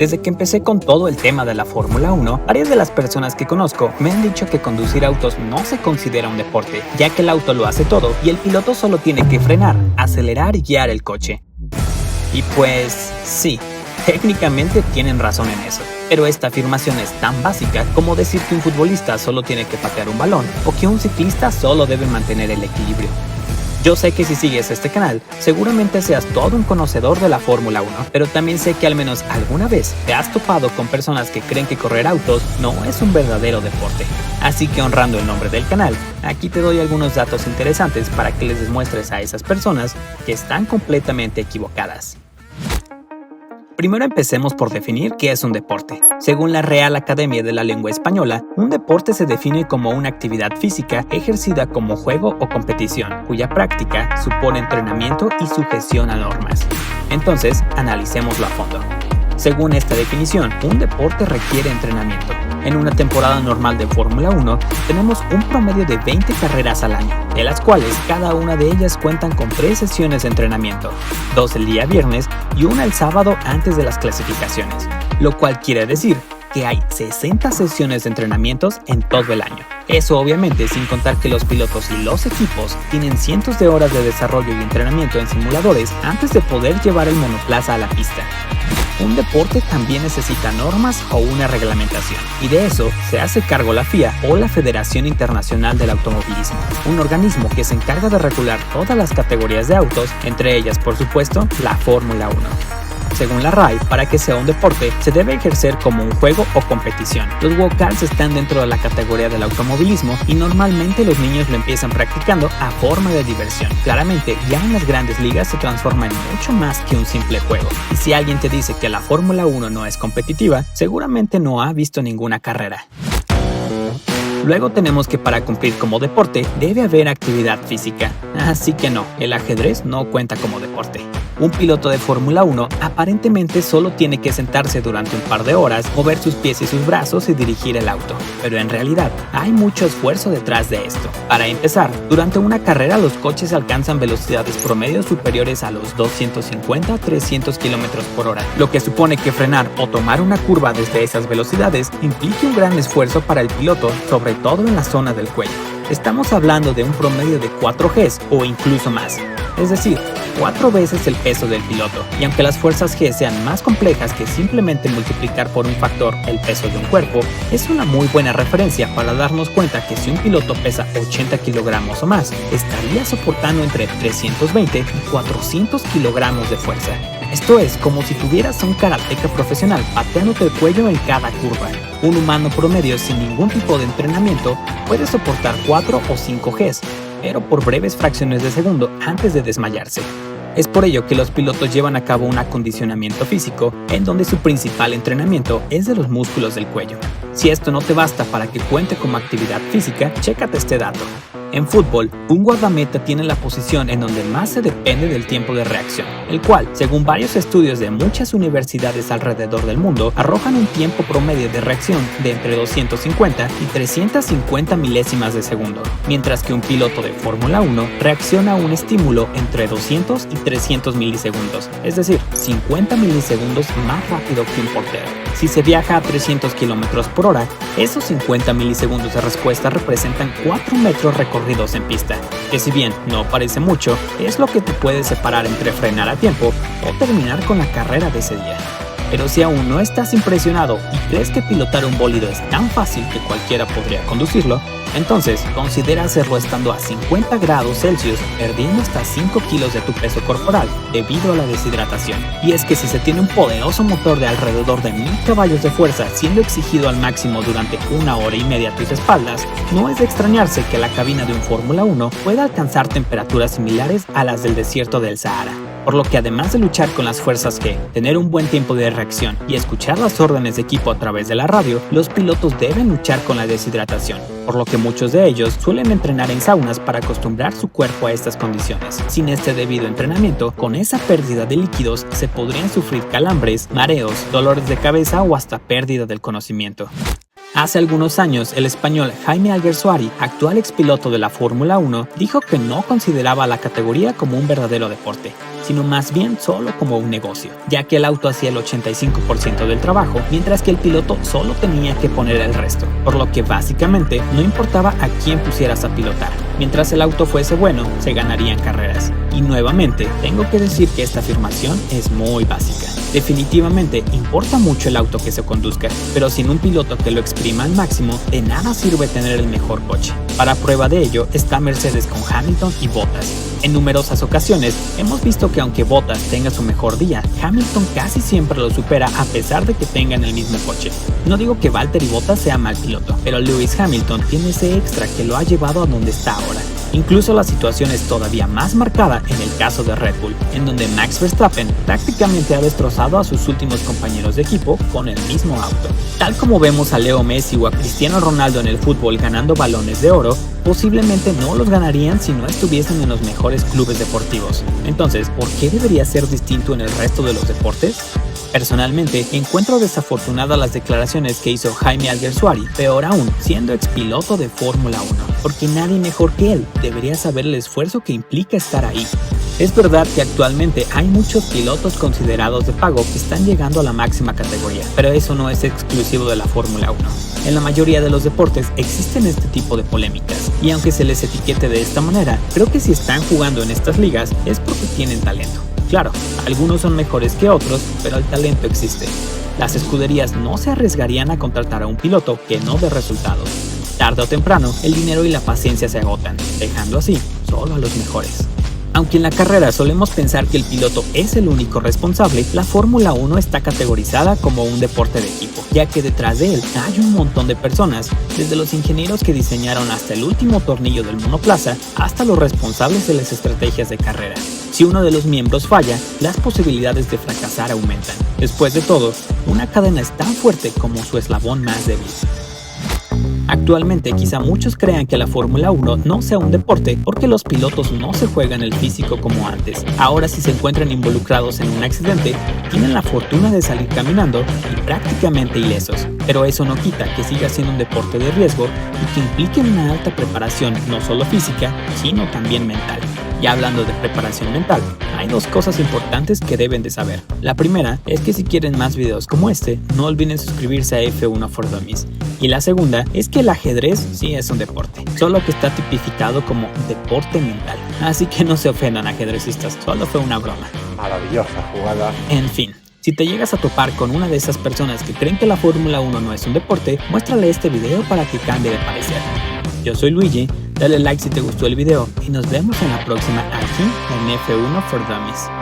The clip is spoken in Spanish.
Desde que empecé con todo el tema de la Fórmula 1, varias de las personas que conozco me han dicho que conducir autos no se considera un deporte, ya que el auto lo hace todo y el piloto solo tiene que frenar, acelerar y guiar el coche. Y pues sí, técnicamente tienen razón en eso, pero esta afirmación es tan básica como decir que un futbolista solo tiene que patear un balón o que un ciclista solo debe mantener el equilibrio. Yo sé que si sigues este canal, seguramente seas todo un conocedor de la Fórmula 1, pero también sé que al menos alguna vez te has topado con personas que creen que correr autos no es un verdadero deporte. Así que honrando el nombre del canal, aquí te doy algunos datos interesantes para que les demuestres a esas personas que están completamente equivocadas. Primero empecemos por definir qué es un deporte. Según la Real Academia de la Lengua Española, un deporte se define como una actividad física ejercida como juego o competición, cuya práctica supone entrenamiento y sujeción a normas. Entonces, analicémoslo a fondo. Según esta definición, un deporte requiere entrenamiento. En una temporada normal de Fórmula 1, tenemos un promedio de 20 carreras al año, de las cuales cada una de ellas cuentan con 3 sesiones de entrenamiento, 2 el día viernes y una el sábado antes de las clasificaciones, lo cual quiere decir que hay 60 sesiones de entrenamientos en todo el año. Eso obviamente sin contar que los pilotos y los equipos tienen cientos de horas de desarrollo y entrenamiento en simuladores antes de poder llevar el monoplaza a la pista. Un deporte también necesita normas o una reglamentación, y de eso se hace cargo la FIA o la Federación Internacional del Automovilismo, un organismo que se encarga de regular todas las categorías de autos, entre ellas por supuesto la Fórmula 1. Según la RAI, para que sea un deporte, se debe ejercer como un juego o competición. Los go-karts están dentro de la categoría del automovilismo y normalmente los niños lo empiezan practicando a forma de diversión. Claramente, ya en las grandes ligas se transforma en mucho más que un simple juego. Y si alguien te dice que la Fórmula 1 no es competitiva, seguramente no ha visto ninguna carrera. Luego tenemos que para cumplir como deporte debe haber actividad física. Así que no, el ajedrez no cuenta como deporte. Un piloto de Fórmula 1 aparentemente solo tiene que sentarse durante un par de horas, mover sus pies y sus brazos y dirigir el auto. Pero en realidad hay mucho esfuerzo detrás de esto. Para empezar, durante una carrera los coches alcanzan velocidades promedio superiores a los 250 a 300 km por hora, lo que supone que frenar o tomar una curva desde esas velocidades implica un gran esfuerzo para el piloto, sobre todo en la zona del cuello. Estamos hablando de un promedio de 4 Gs o incluso más, es decir, 4 veces el peso del piloto, y aunque las fuerzas G sean más complejas que simplemente multiplicar por un factor el peso de un cuerpo, es una muy buena referencia para darnos cuenta que si un piloto pesa 80 kilogramos o más, estaría soportando entre 320 y 400 kilogramos de fuerza. Esto es como si tuvieras a un karateca profesional pateándote el cuello en cada curva. Un humano promedio sin ningún tipo de entrenamiento puede soportar 4 o 5 Gs, pero por breves fracciones de segundo antes de desmayarse. Es por ello que los pilotos llevan a cabo un acondicionamiento físico en donde su principal entrenamiento es de los músculos del cuello. Si esto no te basta para que cuente como actividad física, chécate este dato. En fútbol, un guardameta tiene la posición en donde más se depende del tiempo de reacción, el cual, según varios estudios de muchas universidades alrededor del mundo, arrojan un tiempo promedio de reacción de entre 250 y 350 milésimas de segundo, mientras que un piloto de Fórmula 1 reacciona a un estímulo entre 200 y 300 milisegundos, es decir, 50 milisegundos más rápido que un portero. Si se viaja a 300 km por hora, esos 50 milisegundos de respuesta representan 4 metros recorridos en pista, que si bien no parece mucho, es lo que te puede separar entre frenar a tiempo o terminar con la carrera de ese día. Pero si aún no estás impresionado y crees que pilotar un bólido es tan fácil que cualquiera podría conducirlo, entonces considera hacerlo estando a 50 grados Celsius, perdiendo hasta 5 kilos de tu peso corporal debido a la deshidratación. Y es que si se tiene un poderoso motor de alrededor de 1000 caballos de fuerza siendo exigido al máximo durante 1 hora y media a tus espaldas, no es de extrañarse que la cabina de un Fórmula 1 pueda alcanzar temperaturas similares a las del desierto del Sahara. Por lo que además de luchar con las fuerzas G, tener un buen tiempo de reacción y escuchar las órdenes de equipo a través de la radio, los pilotos deben luchar con la deshidratación, por lo que muchos de ellos suelen entrenar en saunas para acostumbrar su cuerpo a estas condiciones. Sin este debido entrenamiento, con esa pérdida de líquidos se podrían sufrir calambres, mareos, dolores de cabeza o hasta pérdida del conocimiento. Hace algunos años, el español Jaime Alguersuari, actual expiloto de la Fórmula 1, dijo que no consideraba la categoría como un verdadero deporte. sino más bien solo como un negocio, ya que el auto hacía el 85% del trabajo, mientras que el piloto solo tenía que poner el resto, por lo que básicamente no importaba a quién pusieras a pilotar. Mientras el auto fuese bueno, se ganarían carreras. Y nuevamente, tengo que decir que esta afirmación es muy básica. Definitivamente importa mucho el auto que se conduzca, pero sin un piloto que lo exprima al máximo, de nada sirve tener el mejor coche. Para prueba de ello está Mercedes con Hamilton y Bottas. En numerosas ocasiones hemos visto que aunque Bottas tenga su mejor día, Hamilton casi siempre lo supera a pesar de que tengan el mismo coche. No digo que Valtteri Bottas sea mal piloto, pero Lewis Hamilton tiene ese extra que lo ha llevado a donde está ahora. Incluso la situación es todavía más marcada en el caso de Red Bull, en donde Max Verstappen prácticamente ha destrozado a sus últimos compañeros de equipo con el mismo auto. Tal como vemos a Leo Messi o a Cristiano Ronaldo en el fútbol ganando balones de oro, posiblemente no los ganarían si no estuviesen en los mejores clubes deportivos. Entonces, ¿por qué debería ser distinto en el resto de los deportes? Personalmente, encuentro desafortunadas las declaraciones que hizo Jaime Alguersuari, peor aún, siendo expiloto de Fórmula 1, porque nadie mejor que él debería saber el esfuerzo que implica estar ahí. Es verdad que actualmente hay muchos pilotos considerados de pago que están llegando a la máxima categoría, pero eso no es exclusivo de la Fórmula 1. En la mayoría de los deportes existen este tipo de polémicas, y aunque se les etiquete de esta manera, creo que si están jugando en estas ligas es porque tienen talento. Claro, algunos son mejores que otros, pero el talento existe. Las escuderías no se arriesgarían a contratar a un piloto que no dé resultados. Tarde o temprano, el dinero y la paciencia se agotan, dejando así solo a los mejores. Aunque en la carrera solemos pensar que el piloto es el único responsable, la Fórmula 1 está categorizada como un deporte de equipo, ya que detrás de él hay un montón de personas, desde los ingenieros que diseñaron hasta el último tornillo del monoplaza, hasta los responsables de las estrategias de carrera. Si uno de los miembros falla, las posibilidades de fracasar aumentan. Después de todo, una cadena es tan fuerte como su eslabón más débil. Actualmente quizá muchos crean que la Fórmula 1 no sea un deporte porque los pilotos no se juegan el físico como antes. Ahora si se encuentran involucrados en un accidente, tienen la fortuna de salir caminando y prácticamente ilesos. Pero eso no quita que siga siendo un deporte de riesgo y que implique una alta preparación no solo física, sino también mental. Y hablando de preparación mental, hay dos cosas importantes que deben de saber. La primera es que si quieren más videos como este, no olviden suscribirse a F1 for Dummies. Y la segunda es que el ajedrez sí es un deporte, solo que está tipificado como deporte mental. Así que no se ofendan, ajedrecistas, solo fue una broma. Maravillosa jugada. En fin. Si te llegas a topar con una de esas personas que creen que la Fórmula 1 no es un deporte, muéstrale este video para que cambie de parecer. Yo soy Luigi, dale like si te gustó el video y nos vemos en la próxima aquí en F1 for Dummies.